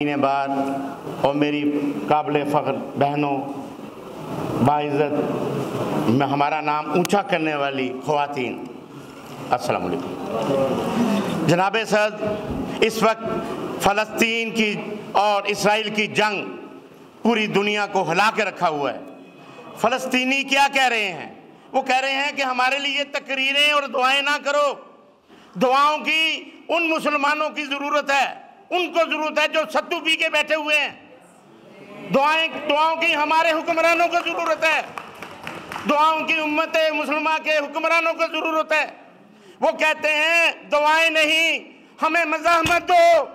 बाद और मेरी काबिल फ़ख्र बहनों, बाइज़्ज़त हमारा नाम ऊंचा करने वाली ख़वातीन, अस्सलाम वालेकुम। जनाब सद, इस वक्त फ़लस्तीन की और इसराइल की जंग पूरी दुनिया को हिला के रखा हुआ है। फ़लस्तीनी क्या कह रहे हैं? वो कह रहे हैं कि हमारे लिए तकरीरें और दुआएं ना करो। दुआओं की उन मुसलमानों की ज़रूरत है, उनको ज़रूरत है जो सत्तू पी के बैठे हुए हैं। दुआओं की हमारे हुक्मरानों को ज़रूरत है, दुआओं की उम्मत मुसलमान के हुक्मरानों को ज़रूरत है। वो कहते हैं दुआएं नहीं, हमें मज़ाहमत दो,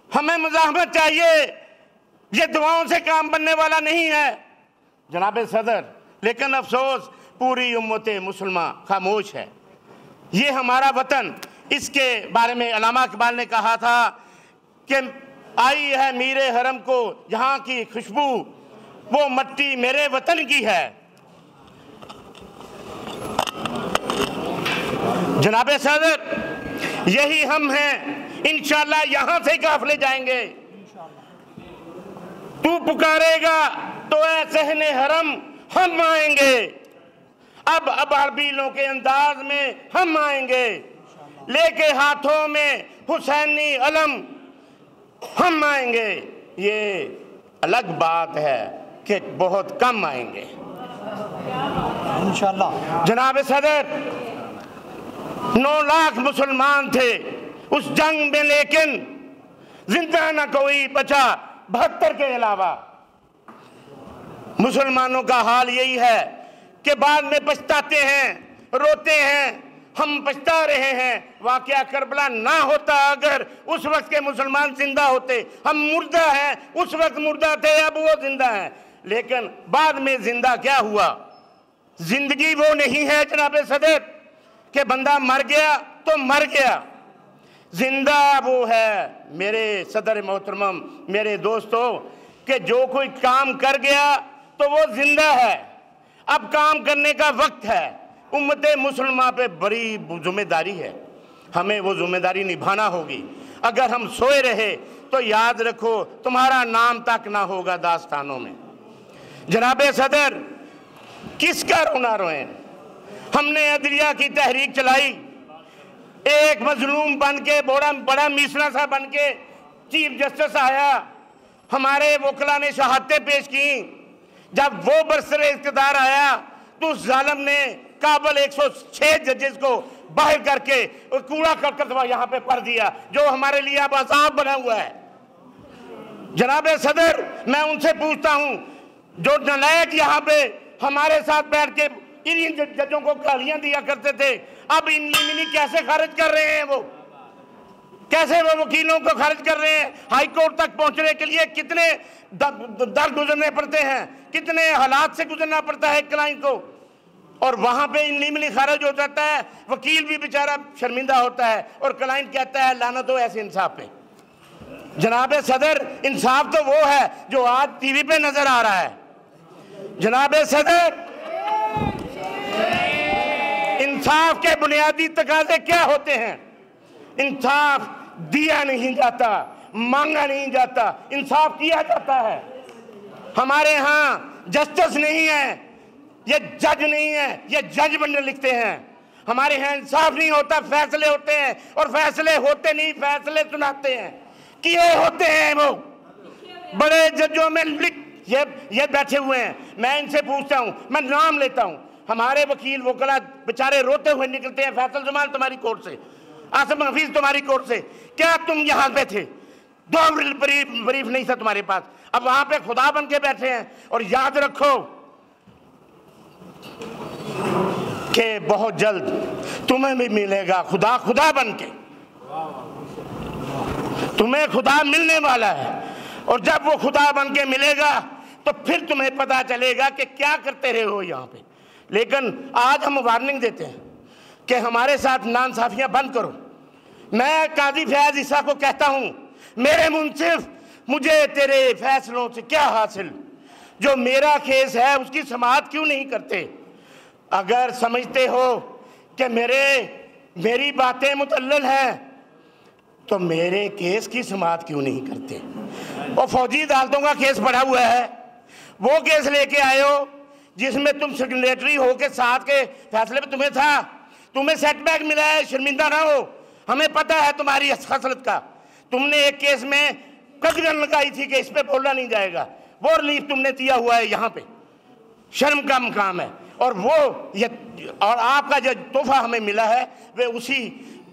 हमें मज़ाहमत चाहिए, ये दुआओं से काम बनने वाला नहीं है जनाब सदर। लेकिन अफसोस पूरी उम्मत मुसलमान खामोश है। ये हमारा वतन, इसके बारे में अल्लामा इकबाल ने कहा था कि आई है मीरे हरम को यहाँ की खुशबू, वो मट्टी मेरे वतन की है। जनाब सदर, यही हम हैं, इंशाअल्लाह यहाँ से काफिले जाएंगे। तू पुकारेगा तो ऐ सहने हरम हम आएंगे, अब अबाबीलों के अंदाज में हम आएंगे, लेके हाथों में हुसैनी अलम हम आएंगे। ये अलग बात है कि बहुत कम आएंगे इंशाअल्लाह। जनाब सदर, 9 लाख मुसलमान थे उस जंग में, लेकिन जिंदा न कोई बचा 72 के अलावा। मुसलमानों का हाल यही है कि बाद में पछताते हैं, रोते हैं। हम पछता रहे हैं, वाक़या करबला ना होता अगर उस वक्त के मुसलमान जिंदा होते। हम मुर्दा हैं, उस वक्त मुर्दा थे, अब वो जिंदा हैं। लेकिन बाद में जिंदा क्या हुआ? जिंदगी वो नहीं है जनाब सदर कि बंदा मर गया तो मर गया। जिंदा वो है मेरे सदर मोहतरम, मेरे दोस्तों, कि जो कोई काम कर गया तो वो जिंदा है। अब काम करने का वक्त है। उम्मत मुसलमान पे बड़ी जिम्मेदारी है, हमें वो जिम्मेदारी निभाना होगी। अगर हम सोए रहे तो याद रखो तुम्हारा नाम तक ना होगा दास्तानों में। जनाब सदर, किसका रोना रोएं? हमने अदलिया की तहरीक चलाई, एक मजलूम बन के, बड़ा मिसना सा बन के चीफ जस्टिस आया, हमारे वकला ने शहादतें पेश की। जब वो बरसरे इख्तिदार आया तो उस जालिम ने काबल 106 जजेस को बाहर करके कूड़ा करकट यहाँ पे पढ़ दिया, जो हमारे लिए अब अजाब बना हुआ है। जनाब सदर, मैं उनसे पूछता हूँ, जो नालायक यहाँ पे हमारे साथ बैठ के इन जजों को गालियां दिया करते थे, अब इन कैसे खारिज कर रहे हैं? वो कैसे वो वकीलों को खारिज कर रहे हैं? हाई कोर्ट तक पहुंचने के लिए कितने दर गुजरने पड़ते हैं, कितने हालात से गुजरना पड़ता है क्लाइंट को, और वहां पे इनलीगली खारिज हो जाता है। वकील भी बेचारा शर्मिंदा होता है और क्लाइंट कहता है लानत हो ऐसे इंसाफ पे। जनाब सदर, इंसाफ तो वो है जो आज टीवी पे नजर आ रहा है। जनाब सदर, इंसाफ के बुनियादी तकाजे क्या होते हैं? इंसाफ दिया नहीं जाता, मांगा नहीं जाता, इंसाफ किया जाता है। हमारे यहाँ जस्टिस नहीं है, ये जज नहीं है, ये जज बनने लिखते हैं। हमारे यहाँ इंसाफ नहीं होता, फैसले होते हैं, और फैसले होते नहीं, फैसले सुनाते हैं, किए होते हैं वो बड़े जजों में लिख ये बैठे हुए हैं। मैं इनसे पूछता हूँ, मैं नाम लेता हूँ, हमारे वकील वकला बेचारे रोते हुए निकलते हैं, फैसल जमाल तुम्हारी कोर्ट से, आसिम हफीज तुम्हारी कोर्ट से, क्या तुम यहाँ पे थे? 2 ब्रीफ नहीं था तुम्हारे पास, अब वहां पे खुदा बन के बैठे हैं। और याद रखो कि बहुत जल्द तुम्हें भी मिलेगा खुदा, खुदा बन के तुम्हें खुदा मिलने वाला है। और जब वो खुदा बन के मिलेगा तो फिर तुम्हें पता चलेगा कि क्या करते रहे हो यहाँ पे। लेकिन आज हम वार्निंग देते हैं कि हमारे साथ नाइंसाफियां बंद करो। मैं काजी फैज ईसा को कहता हूं, मेरे मुंसिफ, मुझे तेरे फैसलों से क्या हासिल? जो मेरा केस है उसकी समाअत क्यों नहीं करते? अगर समझते हो कि मेरी बातें मुतल्लल हैं, तो मेरे केस की समाअत क्यों नहीं करते? और फौजी अदालतों का केस पड़ा हुआ है, वो केस लेके आए हो जिसमें तुम सिग्नेटरी हो के साथ के फैसले पे तुम्हें था, तुम्हें सेटबैक मिला है, शर्मिंदा ना हो। हमें पता है तुम्हारी हसरत का। तुमने एक केस में कदगन लगाई थी कि इस पे बोलना नहीं जाएगा, वो रिलीफ तुमने दिया हुआ है, यहाँ पे शर्म का मुकाम है। और और आपका जो तोहफा हमें मिला है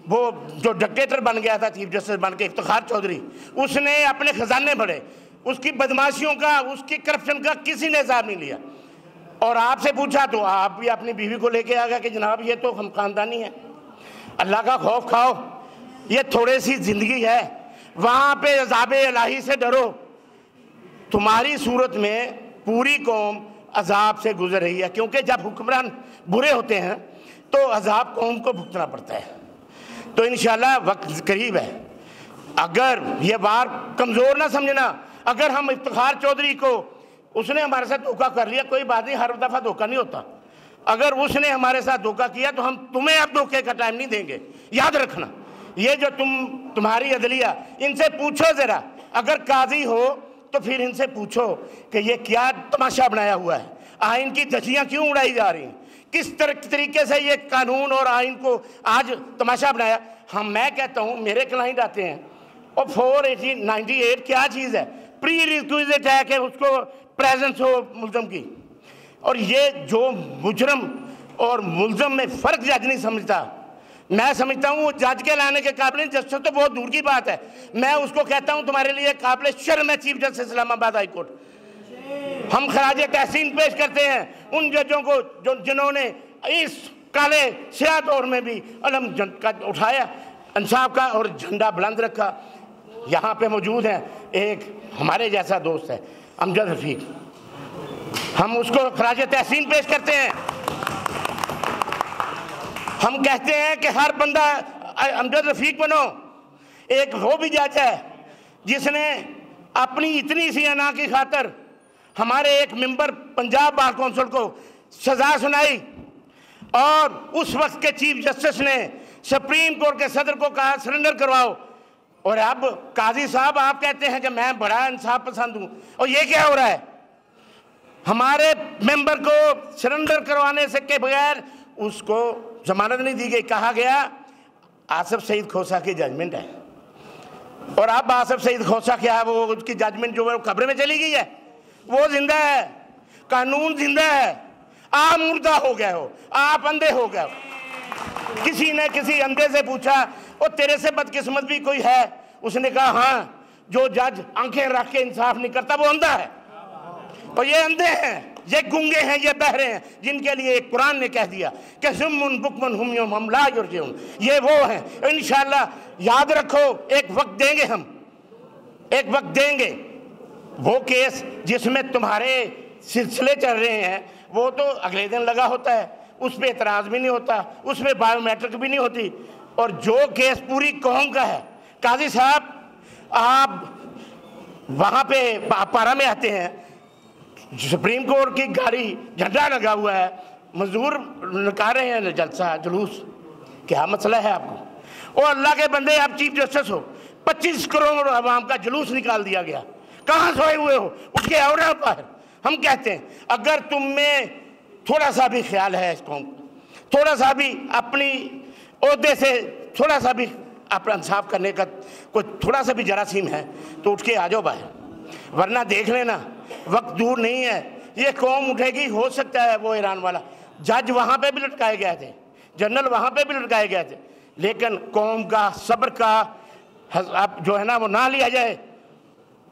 वो जो डिक्टेटर बन गया था चीफ जस्टिस बन के, इफ्तिखार चौधरी, उसने अपने खजाने भरे, उसकी बदमाशियों का, उसकी करप्शन का किसी ने हिसाब नहीं लिया। और आपसे पूछा तो आप भी अपनी बीवी को लेके आ गया कि जनाब ये तो हम खानदानी है। अल्लाह का खौफ खाओ, ये थोड़ी सी जिंदगी है, वहाँ पे अज़ाब इलाही से डरो। तुम्हारी सूरत में पूरी कौम अजाब से गुजर रही है, क्योंकि जब हुक्मरान बुरे होते हैं तो अजाब कौम को भुगतना पड़ता है। तो इंशाल्लाह वक्त करीब है। अगर ये बार कमज़ोर ना समझना, अगर हम इफ्तिखार चौधरी को, उसने हमारे साथ धोखा कर लिया, कोई बात नहीं, हर दफ़ा धोखा नहीं होता। अगर उसने हमारे साथ धोखा किया तो हम तुम्हें अब धोखे का टाइम नहीं देंगे, याद रखना। ये जो तुम्हारी अदलिया, इनसे पूछो ज़रा, अगर काजी हो तो फिर इनसे पूछो कि ये क्या तमाशा बनाया हुआ है, आइन की धज्जियाँ क्यों उड़ाई जा रही हैं, किस तरीके से ये कानून और आइन को आज तमाशा बनाया। मैं कहता हूँ, मेरे क्लाइंट आते हैं और 498 क्या चीज़ है, प्री रिक्विजिट है कि उसको प्रेजेंस हो मुल्ज़म की। और ये जो मुजरम और मुल्ज़म में फ़र्क जज नहीं समझता, मैं समझता हूँ वो जज के लाने के काबिल, जस्टिस तो बहुत दूर की बात है। मैं उसको कहता हूँ तुम्हारे लिए काबिल शर्म है chief justice Islamabad high court. हम खराज तहसीन पेश करते हैं उन जजों को जिन्होंने इस काले स्याह दौर में भी अलम का उठाया, इंसाफ का और झंडा बुलंद रखा। यहाँ पे मौजूद हैं, एक हमारे जैसा दोस्त है अमजद रफ़ीक, हम उसको खराज तहसीन पेश करते हैं। हम कहते हैं कि हर बंदा अमजद रफ़ीक बनो। एक वो भी जज है जिसने अपनी इतनी सी अना की खातर हमारे एक मेंबर पंजाब बार कौंसिल को सजा सुनाई, और उस वक्त के चीफ जस्टिस ने सुप्रीम कोर्ट के सदर को कहा सरेंडर करवाओ। और अब काजी साहब आप कहते हैं कि मैं बड़ा इंसाफ पसंद हूँ, और ये क्या हो रहा है? हमारे मेंबर को सरेंडर करवाने से के बगैर उसको जमानत नहीं दी गई। कहा गया आसिफ सईद खोसा की जजमेंट है, और अब आसिफ सईद खोसा क्या है, वो उसकी जजमेंट जो है वो कब्र में चली गई है, वो जिंदा है, कानून जिंदा है। आप मुर्दा हो गए हो, आप अंधे हो गए हो। किसी ने किसी अंधे से पूछा, और तेरे से बदकिस्मत भी कोई है? उसने कहा हाँ, जो जज आंखें रख के इंसाफ नहीं करता वो अंधा है। और ये अंधे हैं, ये गूंगे हैं, ये बहरे हैं, जिनके लिए कुरान ने कह दिया कि सुम्मुन बुकमुन हुम यौम ला युरजऊन, ये वो हैं। इंशाअल्लाह याद रखो, एक वक्त देंगे हम, एक वक्त देंगे। वो केस जिसमें तुम्हारे सिलसिले चल रहे हैं वो तो अगले दिन लगा होता है, उस पर एतराज़ भी नहीं होता, उस पर बायोमेट्रिक भी नहीं होती। और जो केस पूरी कौम का है, काजी साहब आप वहाँ पे पारा में आते हैं, सुप्रीम कोर्ट की गाड़ी, झंडा लगा हुआ है, मजदूर निकाल रहे हैं जलसा जुलूस, क्या मसला है आपको? और अल्लाह के बंदे, आप चीफ जस्टिस हो, 25 करोड़ आवाम का जुलूस निकाल दिया गया, कहाँ सोए हुए हो? उठ के आओ ना बाहर। हम कहते हैं अगर तुम में थोड़ा सा भी ख्याल है इस कौम, थोड़ा सा भी अपनी ओहदे से थोड़ा सा भी अपना इंसाफ करने का कोई थोड़ा सा भी जरासीम है, तो उठ के आ जाओ बाहर, वरना देख लेना वक्त दूर नहीं है, ये कौम उठेगी। हो सकता है वो ईरान वाला जज वहाँ पे भी लटकाए गए थे, जनरल वहाँ पे भी लटकाए गए थे, लेकिन कौम का सब्र का अब जो है ना वो ना लिया जाए,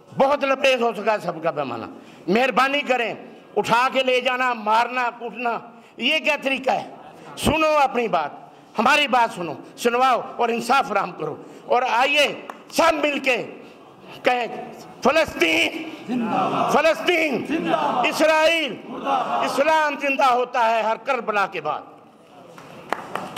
बहुत लपेट हो सका है सबका पैमाना। मेहरबानी करें, उठा के ले जाना, मारना कूटना, ये क्या तरीका है? सुनो अपनी बात, हमारी बात सुनो, सुनवाओ और इंसाफ फराहम करो। और आइए सब मिलके कहें फलस्तीन, फलस्तीन, इस्राइल, इस्लाम जिंदा होता है हर करबला के बाद।